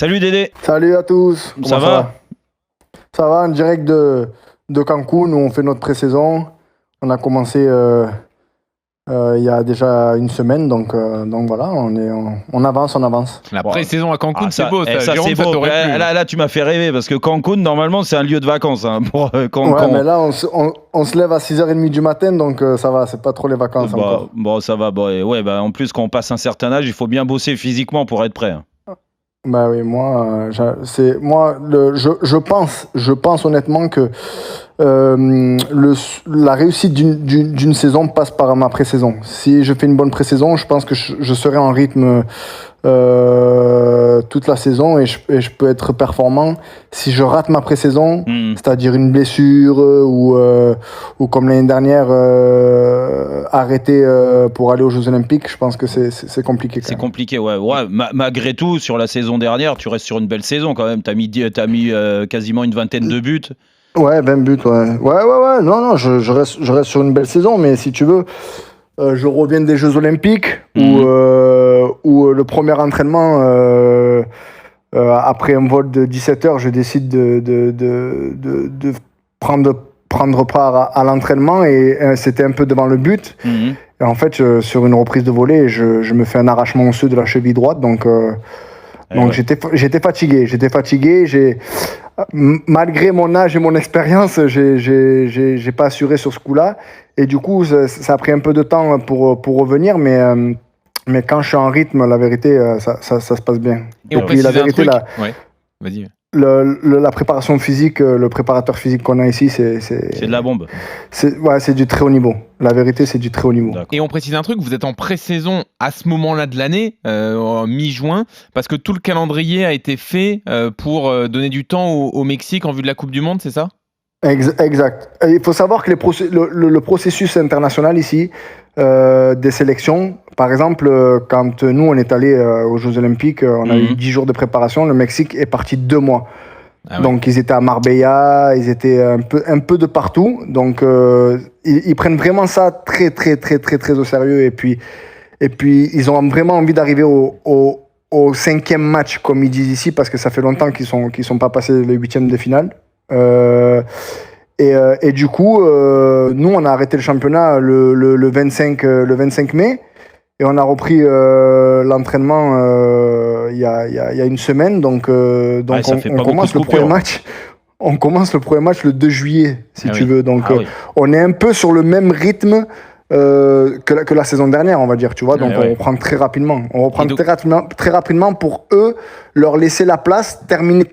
Salut Dédé. Salut à tous. Ça va? Ça va, en direct de Cancun où on fait notre pré-saison. On a commencé il y a déjà une semaine, donc voilà, on avance. La pré-saison à Cancun, c'est beau, ça. Ça Jérôme, c'est ça beau. t'aurait plu. Là, tu m'as fait rêver parce que Cancun, normalement, c'est un lieu de vacances. Pour Cancun. Ouais, mais là, on se lève à 6h30 du matin, donc ça va, c'est pas trop les vacances encore. Bon, ça va. En plus, quand on passe un certain âge, il faut bien bosser physiquement pour être prêt. Bah oui, je pense honnêtement que la réussite d'une saison passe par ma pré-saison. Si je fais une bonne pré-saison, je pense que je serai en rythme toute la saison et je peux être performant. Si je rate ma pré-saison, c'est-à-dire une blessure ou comme l'année dernière arrêter pour aller aux Jeux Olympiques, je pense que c'est compliqué. C'est compliqué, ouais. Malgré tout, sur la saison dernière, tu restes sur une belle saison quand même. T'as mis quasiment une vingtaine de buts. Ouais, 20 buts, ouais. Ouais. Non, je reste sur une belle saison, mais si tu veux, je reviens des Jeux Olympiques où le premier entraînement, après un vol de 17h, je décide de prendre part à l'entraînement et c'était un peu devant le but. Et en fait, sur une reprise de volée, je me fais un arrachement osseux de la cheville droite, donc j'étais fatigué. Malgré mon âge et mon expérience, j'ai pas assuré sur ce coup-là. Et du coup, ça a pris un peu de temps pour revenir, mais quand je suis en rythme, la vérité, ça se passe bien. Et puis la vérité, ouais, vas-y. La préparation physique, le préparateur physique qu'on a ici, c'est de la bombe. C'est du très haut niveau. La vérité, c'est du très haut niveau. Et on précise un truc, vous êtes en pré-saison à ce moment-là de l'année, en mi-juin, parce que tout le calendrier a été fait pour donner du temps au Mexique en vue de la Coupe du Monde, c'est ça ? Exact. Il faut savoir que le processus international ici, des sélections, par exemple, quand nous on est allé aux Jeux Olympiques, on a eu 10 jours de préparation, le Mexique est parti 2 mois. Ah ouais. Donc ils étaient à Marbella, ils étaient un peu de partout, donc ils prennent vraiment ça très au sérieux, et puis ils ont vraiment envie d'arriver au 5e match, comme ils disent ici, parce que ça fait longtemps qu'ils sont pas passés les 8e de finale. Et du coup, nous, on a arrêté le championnat le 25 mai et on a repris l'entraînement il y a une semaine. Donc on commence le premier match. On commence le premier match le 2 juillet, si tu veux. Donc on est un peu sur le même rythme que la saison dernière, on va dire, tu vois. Donc on reprend très rapidement. On reprend très rapidement pour eux, leur laisser la place, terminer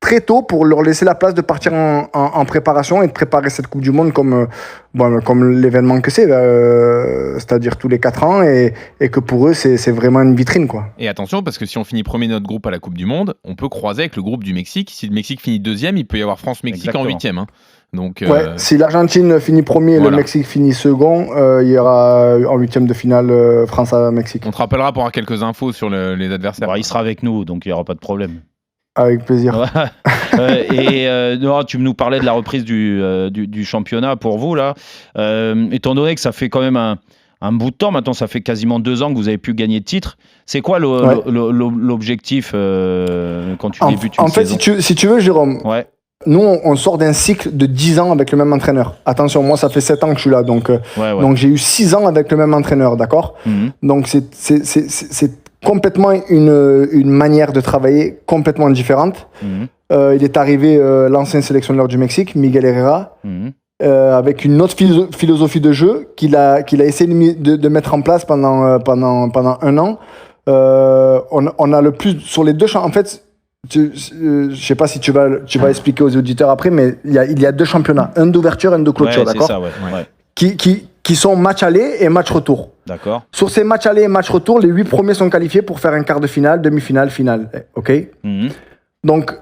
très tôt pour leur laisser la place de partir en préparation et de préparer cette Coupe du Monde comme l'événement que c'est, c'est-à-dire tous les 4 ans, et que pour eux, c'est vraiment une vitrine, quoi. Et attention, parce que si on finit premier de notre groupe à la Coupe du Monde, on peut croiser avec le groupe du Mexique. Si le Mexique finit 2e, il peut y avoir France-Mexique en 8e. Hein. Donc, si l'Argentine finit premier et le Mexique finit second, il y aura en 8e de finale France-Mexique. On te rappellera pour avoir quelques infos sur les adversaires. Il sera avec nous, donc il n'y aura pas de problème. Avec plaisir. Tu nous parlais de la reprise du championnat pour vous, là. Étant donné que ça fait quand même un bout de temps, maintenant ça fait quasiment 2 ans que vous avez pu gagner de titre. C'est quoi l'objectif quand tu débutes une saison ? En fait, si tu veux, Jérôme, nous on sort d'un cycle de 10 ans avec le même entraîneur. Attention, moi ça fait 7 ans que je suis là, donc j'ai eu 6 ans avec le même entraîneur, d'accord ? Donc c'est complètement une manière de travailler complètement différente. Il est arrivé l'ancien sélectionneur du Mexique, Miguel Herrera, avec une autre philosophie de jeu qu'il a essayé de mettre en place pendant 1 an. On a le plus sur les 2 champs. En fait, je sais pas si tu vas expliquer aux auditeurs après, mais il y a 2 championnats, un d'ouverture et un de clôture, d'accord ? C'est ça, qui sont match aller et match retour. D'accord. Sur ces matchs aller et match retour, les 8 premiers sont qualifiés pour faire un quart de finale, demi-finale, finale. OK ? Donc,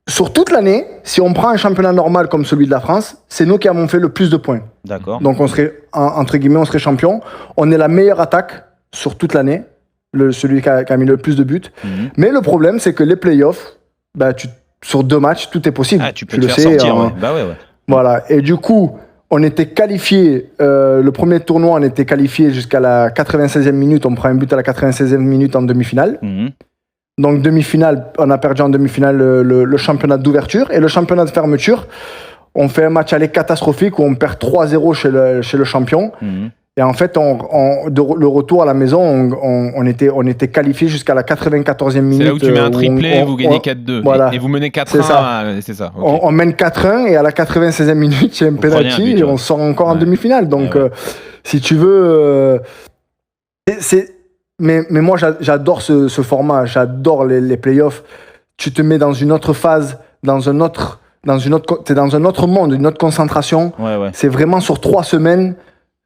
sur toute l'année, si on prend un championnat normal comme celui de la France, c'est nous qui avons fait le plus de points. D'accord. Donc, on serait, entre guillemets, on serait champion. On est la meilleure attaque sur toute l'année, celui qui a mis le plus de buts. Mais le problème, c'est que les playoffs, sur 2 matchs, tout est possible. Tu peux te faire sortir, Voilà. Et du coup, on était qualifié, le premier tournoi, on était qualifié jusqu'à la 96e minute. On prend un but à la 96e minute en demi-finale. Donc demi-finale, on a perdu en demi-finale le championnat d'ouverture. Et le championnat de fermeture, on fait un match aller catastrophique où on perd 3-0 chez le champion. Et en fait, le retour à la maison, on était qualifié jusqu'à la 94e minute. C'est là où tu mets un triplé et vous gagnez 4-2. Voilà. Et vous menez 4-1. C'est ça. Okay. On mène 4-1 et à la 96e minute, il y a un penalty et on sort encore en demi-finale. Donc, si tu veux... Mais moi, j'adore ce format. J'adore les playoffs. Tu te mets dans une autre phase, t'es dans un autre monde, une autre concentration. C'est vraiment sur 3 semaines.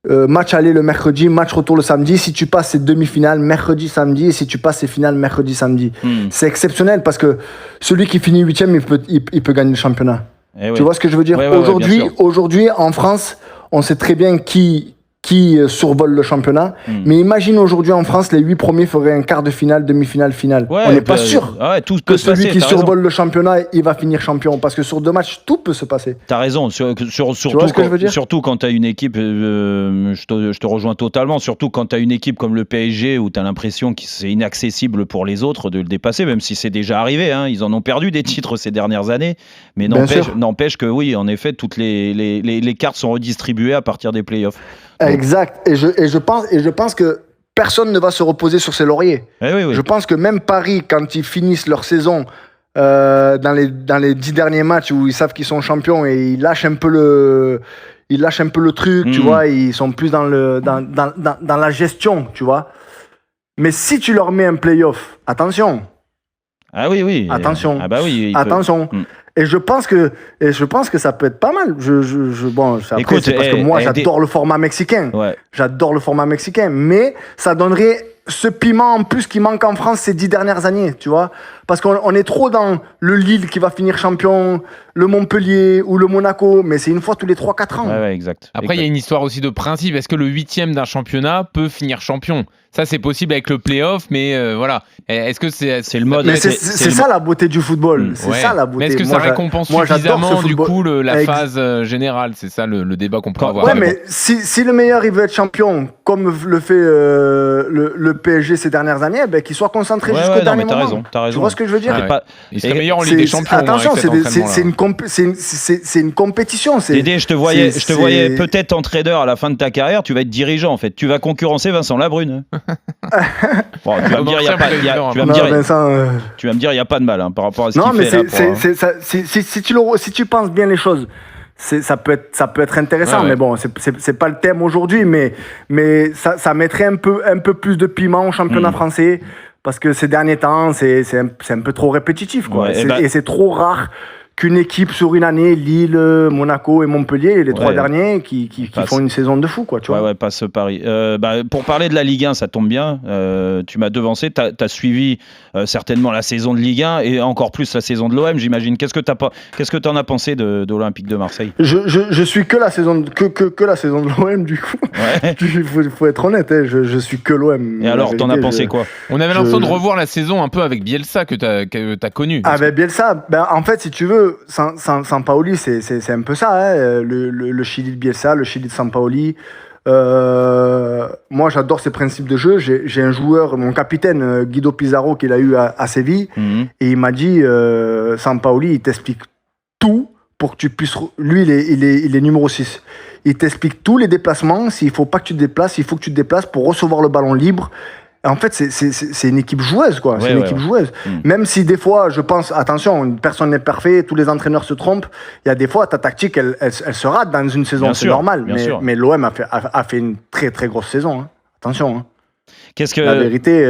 Match aller le mercredi, match retour le samedi. Si tu passes ces demi-finales, mercredi, samedi. Et si tu passes ces finales, mercredi, samedi. C'est exceptionnel parce que celui qui finit 8e, il peut gagner le championnat. Tu vois ce que je veux dire? Aujourd'hui, en France, on sait très bien qui survole le championnat. Mais imagine aujourd'hui en France, les 8 premiers feraient un quart de finale, demi-finale, finale. On n'est pas sûr que celui qui survole le championnat, il va finir champion. Parce que sur 2 matchs, tout peut se passer. T'as raison. Surtout quand t'as une équipe, je te rejoins totalement, surtout quand t'as une équipe comme le PSG où t'as l'impression que c'est inaccessible pour les autres de le dépasser, même si c'est déjà arrivé. Ils en ont perdu des titres ces dernières années. Mais n'empêche que oui, en effet, toutes les cartes sont redistribuées à partir des playoffs. Exact. Et je pense que personne ne va se reposer sur ses lauriers. Je pense que même Paris, quand ils finissent leur saison dans les 10 derniers matchs où ils savent qu'ils sont champions et ils lâchent un peu le truc, tu vois, ils sont plus dans la gestion, tu vois. Mais si tu leur mets un play-off, attention. Attention. Attention. Et je pense que ça peut être pas mal. Écoute, c'est parce que moi, j'adore le format mexicain. J'adore le format mexicain. Mais ça donnerait ce piment en plus qui manque en France ces 10 dernières années, tu vois. Parce qu'on est trop dans le Lille qui va finir champion, le Montpellier ou le Monaco. Mais c'est une fois tous les 3-4 ans. Exact. Après, il y a une histoire aussi de principe. Est-ce que le 8e d'un championnat peut finir champion ? Ça, c'est possible avec le play-off, mais voilà. Est-ce que c'est le mode? Mais c'est ça la beauté du football. C'est ça la beauté. Mais est-ce que ça récompense suffisamment du coup la phase générale? C'est ça le débat qu'on peut avoir. Ouais, mais si le meilleur il veut être champion, comme le fait le PSG ces dernières années, qu'il soit concentré jusqu'au dernier moment. T'as raison. Tu vois ce que je veux dire? Il serait meilleur en Ligue des Champions. Attention, c'est une compétition. Dédé, je te voyais peut-être entraîneur à la fin de ta carrière. Tu vas être dirigeant en fait. Tu vas concurrencer Vincent Labrune. Bon, tu vas me dire, il n'y a pas de mal par rapport à ce qu'il fait. Si tu penses bien les choses, ça peut être intéressant. Mais bon, c'est pas le thème aujourd'hui, mais ça mettrait un peu plus de piment au championnat français. Parce que ces derniers temps, c'est un peu trop répétitif, quoi. Et c'est trop rare qu'une équipe sur une année, Lille, Monaco et Montpellier, les 3 derniers, qui font une saison de fou, quoi, tu vois. Passe Paris. Pour parler de la Ligue 1, ça tombe bien. Tu m'as devancé. T'as suivi certainement la saison de Ligue 1 et encore plus la saison de l'OM, j'imagine. Qu'est-ce que t'en as pensé de l'Olympique de Marseille? Je suis que la saison de l'OM, du coup. Il faut être honnête, je suis que l'OM. Et alors, t'en as pensé quoi? On avait l'impression de revoir la saison un peu avec Bielsa que t'as connu. Avec Bielsa, en fait, si tu veux, Sampaoli, c'est un peu ça, le Chili de Bielsa, le Chili de Sampaoli. Moi, j'adore ses principes de jeu. J'ai un joueur, mon capitaine, Guido Pizarro, qu'il a eu à Séville, et il m'a dit, Sampaoli, il t'explique tout pour que tu puisses... Lui, il est numéro 6. Il t'explique tous les déplacements. S'il ne faut pas que tu te déplaces, il faut que tu te déplaces pour recevoir le ballon libre. En fait, c'est une équipe joueuse, quoi. C'est une équipe joueuse. Même si des fois, je pense, attention, personne n'est parfait, tous les entraîneurs se trompent. Il y a des fois, ta tactique, elle se rate dans une saison, c'est normal. Mais l'OM a fait une très très grosse saison. Hein. Attention. Hein. La vérité,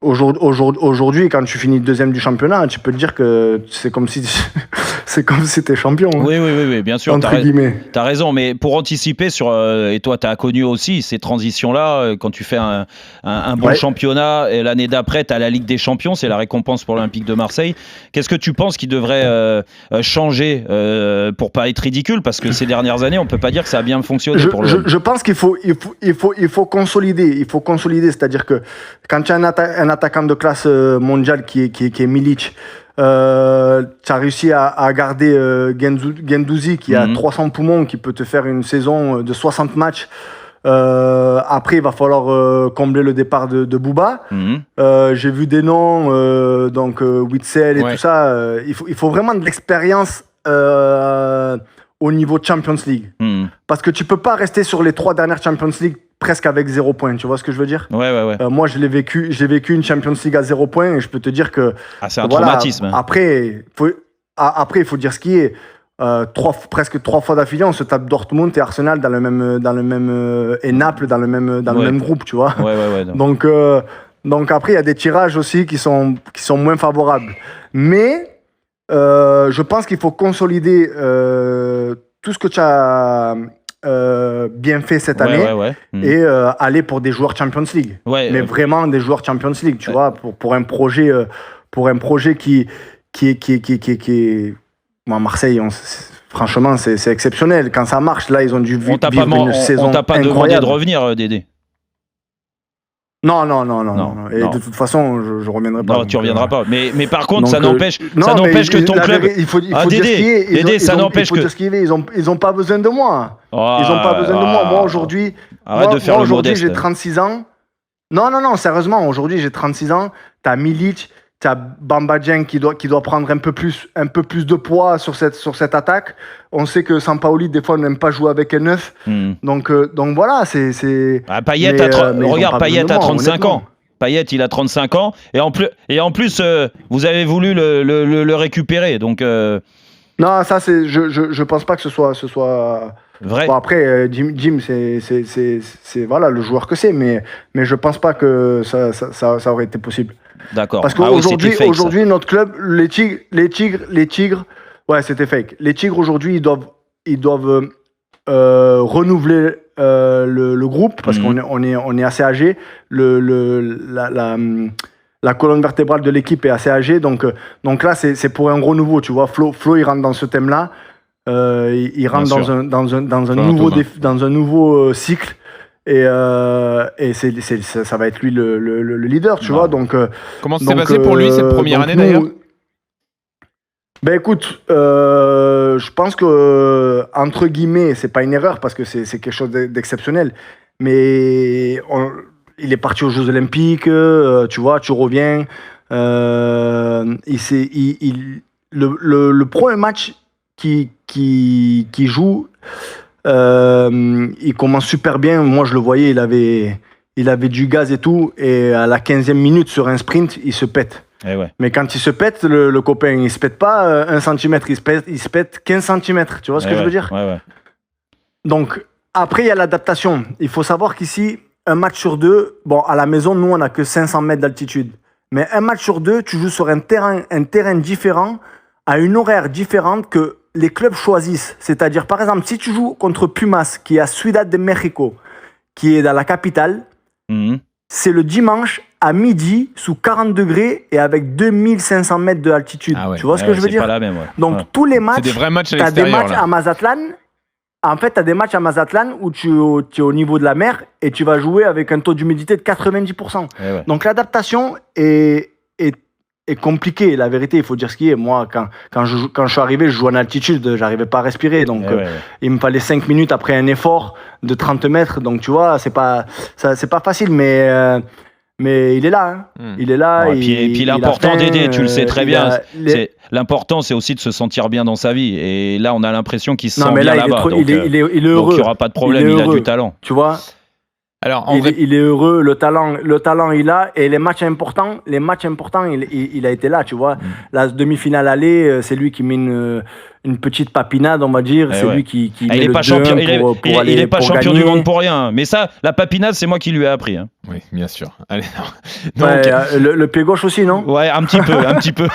aujourd'hui, quand tu finis 2e du championnat, tu peux te dire que c'est comme si t'es champion. Hein. Oui, bien sûr. T'as raison, mais pour anticiper et toi, t'as connu aussi ces transitions-là, quand tu fais un bon championnat, et l'année d'après, t'as la Ligue des Champions, c'est la récompense pour l'Olympique de Marseille. Qu'est-ce que tu penses qui devrait changer pour pas être ridicule? Parce que ces dernières années, on peut pas dire que ça a bien fonctionné pour l'OM. Je pense qu'il faut consolider. Il faut consolider, c'est-à-dire que quand tu as un attaquant de classe mondiale qui est Milic, tu as réussi à garder Guendouzi qui a 300 poumons, qui peut te faire une saison de 60 matchs. Après, il va falloir combler le départ de Bouba. J'ai vu des noms, donc Witsel et tout ça. Il faut vraiment de l'expérience au niveau de Champions League. Parce que tu peux pas rester sur les 3 dernières Champions League presque avec 0 points. Tu vois ce que je veux dire ? Ouais. Moi, j'ai vécu une Champions League à 0 points et je peux te dire que... c'est un traumatisme. Après, il faut dire ce qui est. Presque 3 fois d'affilée, on se tape Dortmund et Arsenal dans le même et Naples dans le même groupe, tu vois. Ouais. Donc après, il y a des tirages aussi qui sont moins favorables. Mais je pense qu'il faut consolider tout ce que tu as bien fait cette année et aller pour des joueurs Champions League. Mais vraiment des joueurs Champions League, tu vois, pour un projet qui moi, Marseille, franchement, c'est exceptionnel. Quand ça marche, là, ils ont dû vivre une saison incroyable. On t'a pas demandé de revenir, Dédé ? Non. Et de toute façon, je reviendrai pas. Non, tu reviendras pas. Mais par contre, ça n'empêche que ton club... Il faut dire ce qu'il est. Ils ont pas besoin de moi. Ils ont pas besoin de moi. Moi, aujourd'hui, j'ai 36 ans. Non, sérieusement, aujourd'hui, j'ai 36 ans. T'as Milic, t'as Bamba Dieng qui doit prendre un peu plus de poids sur cette attaque. On sait que Sampaoli, des fois, n'aime pas jouer avec un 9. Donc voilà, c'est... Payet, regarde, Payet a 35 ans. Payet, il a 35 ans. Et en plus, vous avez voulu le récupérer. Donc... Non, ça, je pense pas que ce soit... Vrai. Bon, après, Jim, c'est voilà, le joueur que c'est. Mais je pense pas que ça aurait été possible. D'accord. Parce qu'aujourd'hui, notre club, les Tigres, ouais, c'était fake. Les Tigres, aujourd'hui, ils doivent renouveler le groupe parce qu'on est assez âgé. La colonne vertébrale de l'équipe est assez âgée. Donc là, c'est pour un gros nouveau. Tu vois, Flo, il rentre dans ce thème-là. Il rentre dans un nouveau cycle. Et ça va être lui le leader, tu vois. Donc, comment ça s'est passé pour lui cette première année d'ailleurs ? Ben écoute, je pense que entre guillemets, c'est pas une erreur parce que c'est quelque chose d'exceptionnel. Mais il est parti aux Jeux Olympiques, tu vois, tu reviens. Le premier match qui joue. Il commence super bien. Moi, je le voyais, il avait du gaz et tout. Et à la 15e minute, sur un sprint, il se pète. Mais quand il se pète, le copain, il se pète pas 1 cm, il se pète 15 cm. Tu vois ce que je veux dire ? Donc, après, il y a l'adaptation. Il faut savoir qu'ici, un match sur 2, bon, à la maison, nous, on n'a que 500 mètres d'altitude. Mais un match sur 2, tu joues sur un terrain différent, à une horaire différente que les clubs choisissent. C'est-à-dire, par exemple, si tu joues contre Pumas, qui est à Ciudad de México, qui est dans la capitale, c'est le dimanche à midi, sous 40 degrés et avec 2500 mètres d'altitude. Tu vois ce que je veux dire ? Pas la même, Donc, tous les matchs, c'est des vrais matchs à t'as des l'extérieur, matchs là. à Mazatlan. En fait, tu as des matchs à Mazatlan où tu es au niveau de la mer et tu vas jouer avec un taux d'humidité de 90%. Donc, l'adaptation est compliqué, la vérité, il faut dire ce qui est. Moi, quand je suis arrivé, je jouais en altitude, j'arrivais pas à respirer. Donc, il me fallait 5 minutes après un effort de 30 mètres. Donc, tu vois, c'est pas facile, mais il est là. Il est là. Et puis l'important d'aider, tu le sais très bien. L'important, c'est aussi de se sentir bien dans sa vie. Et là, on a l'impression qu'il se sent bien là-bas. Il est heureux. Donc, il n'y aura pas de problème, il a du talent. Tu vois ? Alors, il est heureux, le talent il a, et les matchs importants, il a été là, tu vois. La demi-finale aller, c'est lui qui met une petite papinade, on va dire. C'est lui qui met il est le pas 2-1 champion, pour il est pas champion gagner. du monde pour rien. Mais ça, la papinade, c'est moi qui lui ai appris. Oui, bien sûr. Allez, non. Donc, le pied gauche aussi, non ? Ouais, un petit peu.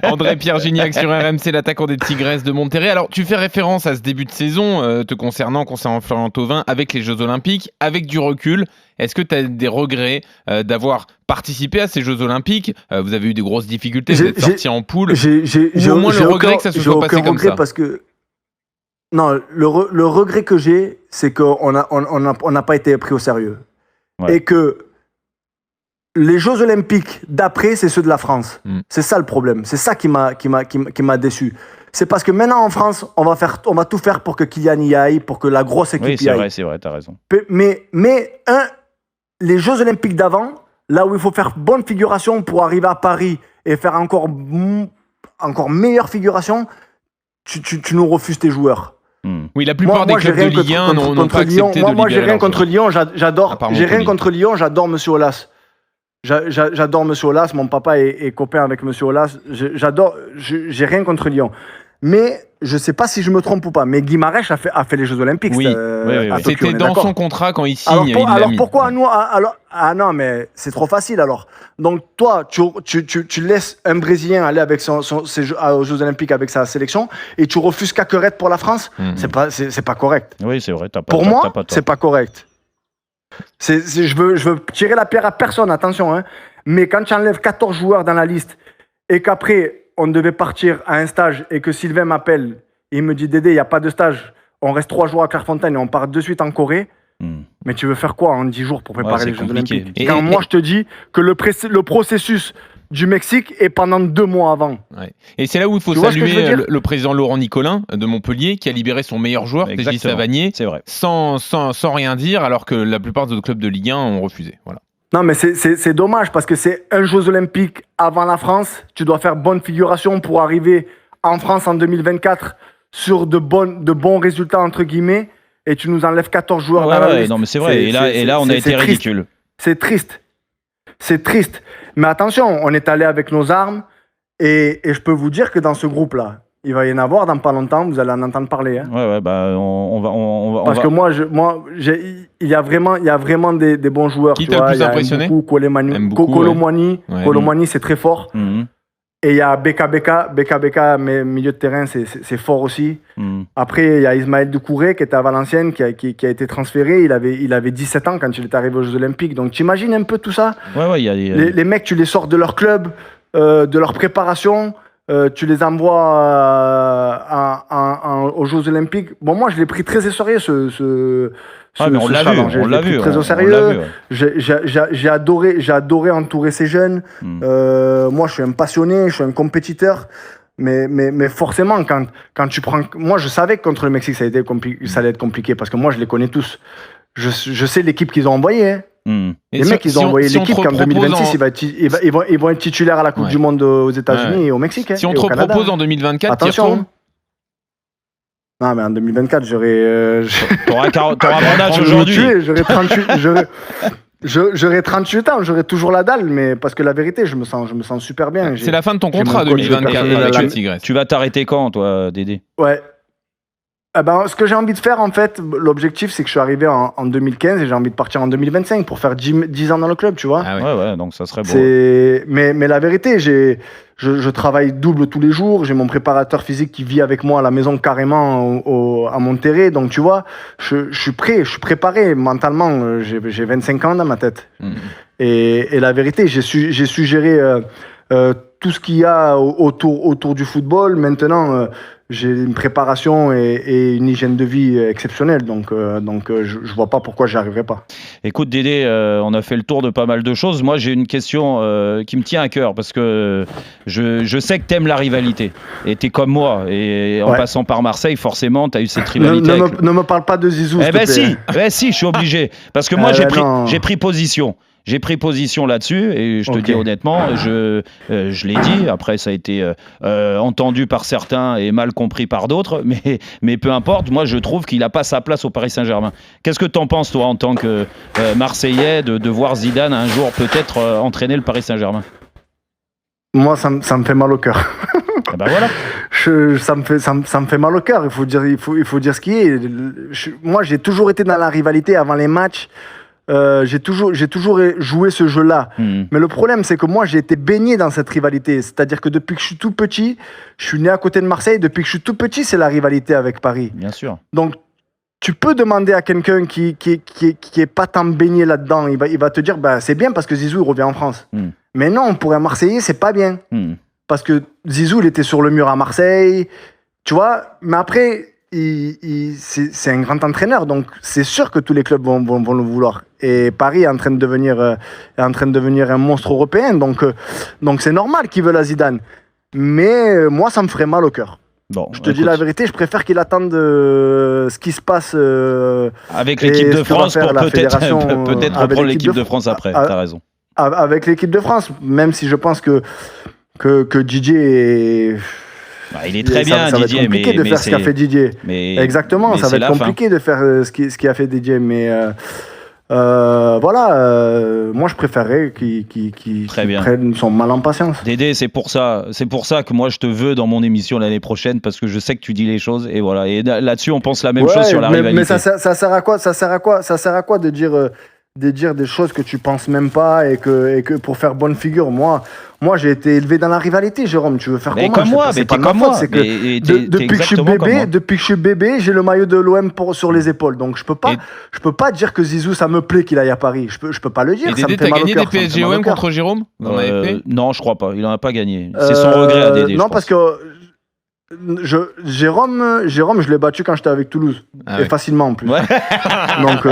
André-Pierre Gignac sur RMC, l'attaquant des Tigresses de Monterrey. Alors, tu fais référence à ce début de saison te concernant Florian Thauvin avec les Jeux Olympiques, avec du recul. Est-ce que tu as des regrets d'avoir participé à ces Jeux Olympiques ? Vous avez eu des grosses difficultés, vous êtes sortis en poule. Ou au moins le regret que ça se soit passé comme ça. Parce que... Non, le regret que j'ai, c'est qu'on n'a pas été pris au sérieux. Et que les Jeux Olympiques d'après, c'est ceux de la France. C'est ça le problème. C'est ça qui m'a déçu. c'est parce que maintenant en France, on va tout faire pour que Kylian y aille, pour que la grosse équipe y aille. C'est vrai, t'as raison. Mais les Jeux Olympiques d'avant, là où il faut faire bonne figuration pour arriver à Paris et faire encore meilleure figuration, tu nous refuses tes joueurs. Oui, la plupart des clubs de Ligue 1 n'ont pas accepté de libérer. Moi, j'ai rien contre Lyon, j'adore Monsieur Aulas. J'adore Monsieur Aulas, mon papa est copain avec Monsieur Aulas. J'ai rien contre Lyon. Mais je ne sais pas si je me trompe ou pas, mais Guy Marèche a fait les Jeux Olympiques. Oui, c'était dans son contrat quand il signe. Alors pourquoi nous non, mais c'est trop facile alors. Donc toi, tu laisses un Brésilien aller avec aux Jeux Olympiques avec sa sélection et tu refuses Caquerette pour la France. C'est pas correct. Oui, c'est vrai. Pour moi, c'est pas correct. Je veux tirer la pierre à personne, attention. Hein. Mais quand tu enlèves 14 joueurs dans la liste et qu'après on devait partir à un stage et que Sylvain m'appelle et il me dit Dédé, il n'y a pas de stage, on reste 3 jours à Clairefontaine et on part de suite en Corée. Mais tu veux faire quoi en 10 jours pour préparer les Jeux Olympiques? Quand moi je te dis que le processus du Mexique est pendant 2 mois avant. Ouais. Et c'est là où il faut saluer le président Laurent Nicolin de Montpellier qui a libéré son meilleur joueur, TJ Savanier, sans rien dire, alors que la plupart des autres clubs de Ligue 1 ont refusé. Voilà. Non, mais c'est dommage parce que c'est un Jeux Olympiques avant la France. Tu dois faire bonne figuration pour arriver en France en 2024 sur de bons résultats, entre guillemets, et tu nous enlèves 14 joueurs dans la liste. Non, mais c'est vrai. Et là, on a été ridicule. C'est triste. C'est triste. Mais attention, on est allé avec nos armes et je peux vous dire que dans ce groupe-là, il va y en avoir dans pas longtemps, vous allez en entendre parler. Hein. Ouais, on va. Parce que moi, il y a vraiment des bons joueurs. Qui t'a le plus impressionné? Colomani, c'est très fort. Et il y a Beka, mais milieu de terrain, c'est fort aussi. Après, il y a Ismaël Doucouré qui était à Valenciennes, qui a été transféré. Il avait 17 ans quand il est arrivé aux Jeux Olympiques. Donc, tu imagines un peu tout ça? Ouais, les mecs, tu les sors de leur club, de leur préparation. Tu les envoies aux Jeux Olympiques. Bon, moi, je l'ai pris très au sérieux, mais on l'a vu, on l'a vu. Très au sérieux. J'ai adoré entourer ces jeunes. Moi, je suis un passionné, je suis un compétiteur. Mais forcément, quand tu prends... Moi, je savais que contre le Mexique, ça allait être compliqué parce que moi, je les connais tous. Je sais l'équipe qu'ils ont envoyée. Hein. Les mecs, ils ont envoyé l'équipe qu'en 2026, ils vont être titulaires à la Coupe du Monde aux États-Unis et au Mexique. Si on te propose en 2024, attention. Non, mais en 2024, T'auras mon âge aujourd'hui. J'aurai 38 ans, j'aurai toujours la dalle, mais parce que la vérité, je me sens super bien. C'est la fin de ton contrat 2024 avec la Tigresse. Tu vas t'arrêter quand, toi, Dédé? Ouais. Ce que j'ai envie de faire, en fait, l'objectif, c'est que je suis arrivé en 2015 et j'ai envie de partir en 2025 pour faire 10 ans dans le club, tu vois. Ouais, donc ça serait beau. Mais la vérité, je travaille double tous les jours. J'ai mon préparateur physique qui vit avec moi à la maison carrément à Monterrey. Donc, tu vois, je suis prêt, je suis préparé mentalement. J'ai 25 ans dans ma tête. Et la vérité, j'ai su gérer tout ce qu'il y a autour du football. Maintenant, j'ai une préparation et une hygiène de vie exceptionnelle, donc je vois pas pourquoi j'y arriverai pas. Écoute Dédé, on a fait le tour de pas mal de choses. Moi j'ai une question qui me tient à cœur parce que je sais que t'aimes la rivalité et t'es comme moi et en passant par Marseille forcément t'as eu cette rivalité. Ne me parle pas de Zizou. Si, je suis obligé parce que moi j'ai pris position. J'ai pris position là-dessus et je te dis honnêtement, je l'ai dit, après ça a été entendu par certains et mal compris par d'autres, mais peu importe, moi je trouve qu'il n'a pas sa place au Paris Saint-Germain. Qu'est-ce que tu en penses toi en tant que Marseillais de voir Zidane un jour peut-être entraîner le Paris Saint-Germain? Moi ça me fait mal au cœur. Voilà. Ça me fait mal au cœur, il faut dire ce qui est. Moi j'ai toujours été dans la rivalité avant les matchs. J'ai toujours joué ce jeu-là. Mais le problème, c'est que moi, j'ai été baigné dans cette rivalité. C'est-à-dire que depuis que je suis tout petit, je suis né à côté de Marseille. Depuis que je suis tout petit, c'est la rivalité avec Paris. Bien sûr. Donc, tu peux demander à quelqu'un qui est pas tant baigné là-dedans, il va te dire, c'est bien parce que Zizou, il revient en France. Mais non, pour un Marseillais, c'est pas bien. Parce que Zizou, il était sur le mur à Marseille. Tu vois, mais après... c'est un grand entraîneur, donc c'est sûr que tous les clubs vont le vouloir. Et Paris est en train de devenir un monstre européen, donc c'est normal qu'ils veulent la Zidane. Mais moi, ça me ferait mal au cœur. Bon, je te dis la vérité, je préfère qu'il attende ce qui se passe avec l'équipe de France pour peut-être reprendre l'équipe de France après. T'as raison. Avec l'équipe de France, même si je pense que Didier est... il est très bien, ça Didier. Ça va être compliqué de faire ce qu'a fait Didier. Exactement, ça va être compliqué de faire ce qui a fait Didier. Mais voilà, moi je préférerais qu'il prenne son mal en patience. Dédé, c'est pour ça que moi je te veux dans mon émission l'année prochaine, parce que je sais que tu dis les choses et voilà. Et là-dessus, on pense la même chose sur la rivalité. Mais ça sert à quoi de dire des choses que tu penses même pas et que pour faire bonne figure. Moi j'ai été élevé dans la rivalité, Jérôme. Tu veux faire comment? Comme moi, mais t'es comme moi. C'est que depuis que je suis bébé, j'ai le maillot de l'OM sur les épaules. Donc je peux pas dire que Zizou, ça me plaît qu'il aille à Paris. Je peux pas le dire. Et Dédé, t'as gagné des PSG OM contre Jérôme? Non, je crois pas. Il en a pas gagné. C'est son regret à Dédé. Non, parce que Jérôme, je l'ai battu quand j'étais avec Toulouse. Et facilement en plus. Ouais. Donc.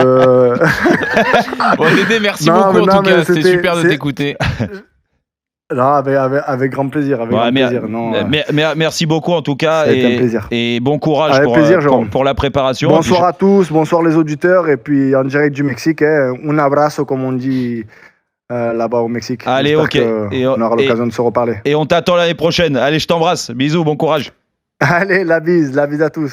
Bon, Dédé, merci beaucoup en tout cas. C'était super de t'écouter. Non, avec grand plaisir. Merci beaucoup en tout cas. C'était un plaisir. Et bon courage pour la préparation. Bonsoir à tous, bonsoir les auditeurs. Et puis en direct du Mexique, un abrazo comme on dit là-bas au Mexique. Allez, ok. On aura l'occasion de se reparler. Et on t'attend l'année prochaine. Allez, je t'embrasse. Bisous, bon courage. Allez, la bise à tous.